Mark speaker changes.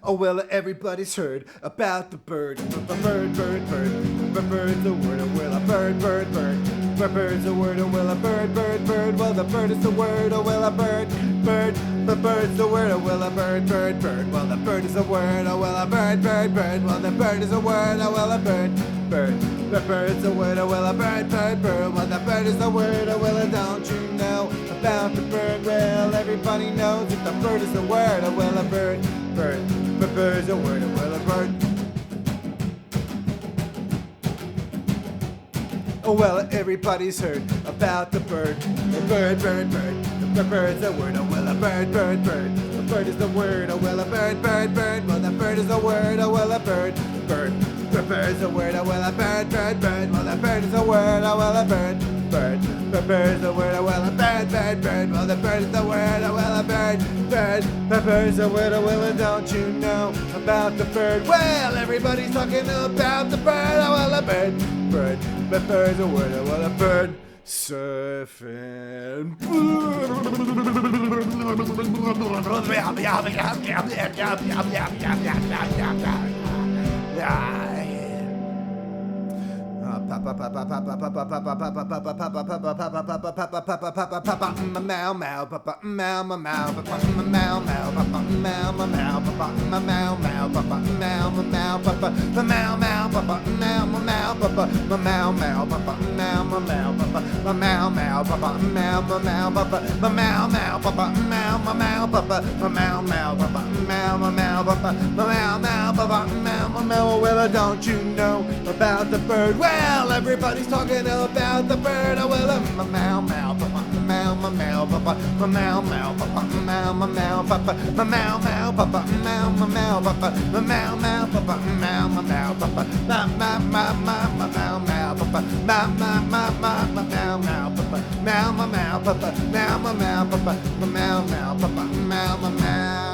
Speaker 1: Oh well, everybody's heard about the bird. Bird, bird, bird. Bird's the word. Oh well, a bird, bird, bird. Bird's the word. Oh well, a bird, bird, bird. Well, the bird is the word. Oh well, a bird, bird. The bird's the word. Oh well, a bird, bird, bird. Well, the bird is the word. Oh well, a bird, bird, bird. Well, the bird is the word. Oh well, a bird, bird. The bird's the word. Oh well, a bird, bird, bird. Well, the bird is the word. Oh well, don't you know about the bird? Well, everybody knows that the bird is the word. Oh well, a bird, bird. The bird's the word. Oh well, a bird. Oh well, everybody's heard about the bird. The bird, bird, bird. The bird's the word. Oh well, a bird, bird, bird. The bird is the word. Oh well, a bird, bird, bird. Well, the bird is the word. Oh well, a bird, bird. The bird's the word. Oh well, a bird, bird, bird. Well, the bird is the word. Oh well, a bird, bird. The bird's the word. Oh well, a bird, bird, bird. Well, the bird is the word. Oh well, a bird, bird. The bird's the word. Oh well, don't you know about the bird? Well, everybody's talking about the bird. Oh well, a bird, bird. The bird's the word. Oh well, a bird. Surfin Well, don't you know about the bird? Well, everybody's talking about the bird. Oh well, meow meow, meow meow, meow meow, meow meow, meow meow, meow meow, meow meow, meow meow, meow meow, meow meow, meow meow, meow meow.